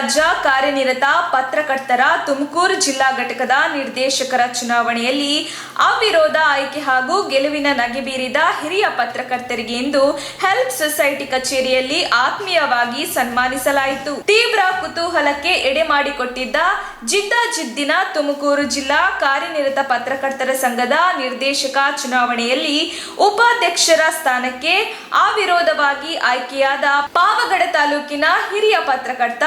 ರಾಜ್ಯ ಕಾರ್ಯನಿರತ ಪತ್ರಕರ್ತರ ತುಮಕೂರು ಜಿಲ್ಲಾ ಘಟಕದ ನಿರ್ದೇಶಕರ ಚುನಾವಣೆಯಲ್ಲಿ ಅವಿರೋಧ ಆಯ್ಕೆ ಹಾಗೂ ಗೆಲುವಿನ ನಗೆ ಬೀರಿದ ಹಿರಿಯ ಪತ್ರಕರ್ತರಿಗೆ ಇಂದು ಹೆಲ್ಪ್ ಸೊಸೈಟಿ ಕಚೇರಿಯಲ್ಲಿ ಆತ್ಮೀಯವಾಗಿ ಸನ್ಮಾನಿಸಲಾಯಿತು. ತೀವ್ರ ಕುತೂಹಲಕ್ಕೆ ಎಡೆ ಮಾಡಿಕೊಟ್ಟಿದ್ದ ಜಿದ್ದಾಜಿದ್ದಿನ ತುಮಕೂರು ಜಿಲ್ಲಾ ಕಾರ್ಯನಿರತ ಪತ್ರಕರ್ತರ ಸಂಘದ ನಿರ್ದೇಶಕ ಚುನಾವಣೆಯಲ್ಲಿ ಉಪಾಧ್ಯಕ್ಷರ ಸ್ಥಾನಕ್ಕೆ ಅವಿರೋಧವಾಗಿ ಆಯ್ಕೆಯಾದ ಪಾವಗಡ ತಾಲೂಕಿನ ಹಿರಿಯ ಪತ್ರಕರ್ತ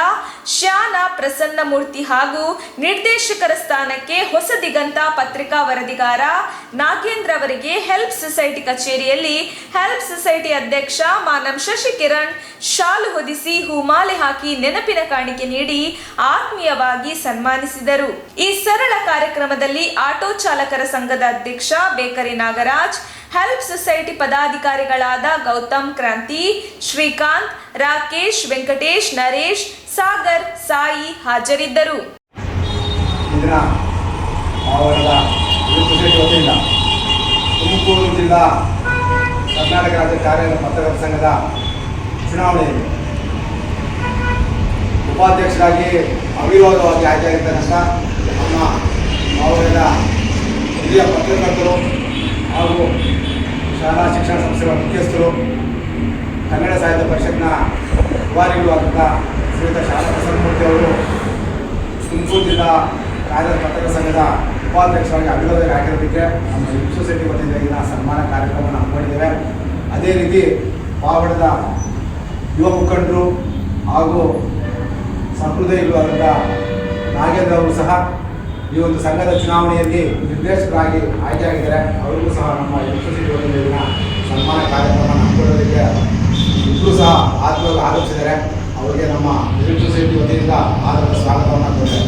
ಶ್ಯಾನ ಪ್ರಸನ್ನಮೂರ್ತಿ ಹಾಗೂ ನಿರ್ದೇಶಕರ ಸ್ಥಾನಕ್ಕೆ ಹೊಸದಿಗಂತ ಪತ್ರಿಕಾ ವರದಿಗಾರ ನಾಗೇಂದ್ರ ಅವರಿಗೆ ಹೆಲ್ಪ್ ಸೊಸೈಟಿ ಕಚೇರಿಯಲ್ಲಿ ಹೆಲ್ಪ್ ಸೊಸೈಟಿ ಅಧ್ಯಕ್ಷ ಮಾನಂ ಶಶಿಕಿರಣ್ ಶಾಲು ಹೊದಿಸಿ ಹೂಮಾಲೆ ಹಾಕಿ ನೆನಪಿನ ಕಾಣಿಕೆ ನೀಡಿ ಆತ್ಮೀಯವಾಗಿ ಸನ್ಮಾನಿಸಿದರು. ಈ ಸರಳ ಕಾರ್ಯಕ್ರಮದಲ್ಲಿ ಆಟೋ ಚಾಲಕರ ಸಂಘದ ಅಧ್ಯಕ್ಷ ಬೇಕರಿ ನಾಗರಾಜ್, ಹೆಲ್ಪ್ ಸೊಸೈಟಿ ಪದಾಧಿಕಾರಿಗಳಾದ ಗೌತಮ್ ಕ್ರಾಂತಿ, ಶ್ರೀಕಾಂತ್, ರಾಕೇಶ್, ವೆಂಕಟೇಶ್, ನರೇಶ್, ಸಾಗರ್, ಸಾಯಿ ಹಾಜರಿದ್ದರು. ತುಮಕೂರು ಜಿಲ್ಲಾ ಕರ್ನಾಟಕ ರಾಜ್ಯ ಕಾರ್ಯನಿರತ ಪತ್ರಕರ್ತರ ಸಂಘದ ಚುನಾವಣೆಯಲ್ಲಿ ಉಪಾಧ್ಯಕ್ಷರಾಗಿ ಅವಿರೋಧವಾಗಿ ಆಯ್ಕೆಯಾಗಿರ್ತಕ್ಕಂಥ ನಮ್ಮ ಭಾವದ ಹಿರಿಯ ಪತ್ರಕರ್ತರು ಹಾಗೂ ಶಾಲಾ ಶಿಕ್ಷಣ ಸಂಸ್ಥೆಗಳ ಮುಖ್ಯಸ್ಥರು, ಕನ್ನಡ ಸಾಹಿತ್ಯ ಪರಿಷತ್ನ ಉಪಾಧಿಗಳು ಆದಂಥ ಶ್ರೀಯುತ ಶಾಲಾ ಪ್ರಸನ್ನಮೂರ್ತಿ ಅವರು ತುಮಕೂರು ಜಿಲ್ಲಾ ಕಾರ್ಯನಿರತ ಪತ್ರಕರ್ತರ ಸಂಘದ ಉಪಾಧ್ಯಕ್ಷರಾಗಿ ಅವಿರೋಧವಾಗಿ ಆಗಿರೋದಕ್ಕೆ ನಮ್ಮ ಹೆಲ್ಪ್ ಸೊಸೈಟಿ ವತಿಯಿಂದ ಈಗಿನ ಸನ್ಮಾನ ಕಾರ್ಯಕ್ರಮವನ್ನು ಹಮ್ಮಿಕೊಂಡಿದ್ದೇವೆ. ಅದೇ ರೀತಿ ಪಾವಗಡದ ಯುವ ಮುಖಂಡರು ಹಾಗೂ ಸಹೃದಯಿಗಳು ಆದಂಥ ನಾಗೇಂದ್ರ ಅವರು ಸಹ ಈ ಒಂದು ಸಂಘದ ಚುನಾವಣೆಯಲ್ಲಿ ನಿರ್ದೇಶಕರಾಗಿ ಆಯ್ಕೆಯಾಗಿದ್ದಾರೆ. ಅವರಿಗೂ ಸಹ ನಮ್ಮ ಹೆಲ್ಪ್ ಸೊಸೈಟಿ ವತಿಯಿಂದ ಈಗಿನ ಸನ್ಮಾನ ಕಾರ್ಯಕ್ರಮವನ್ನು ಹಮ್ಮಿಕೊಳ್ಳೋದಕ್ಕೆ ಇಬ್ಬರು ಸಹ ಆತ್ಮೀಯವಾಗಿ ಆಗಮಿಸಿದ್ದಾರೆ. ಅವರಿಗೆ ನಮ್ಮ ಹೆಲ್ಪ್ ಸೊಸೈಟಿ ವತಿಯಿಂದ ಆದರದ ಸ್ವಾಗತವನ್ನು ಕೊಡ್ತೇವೆ.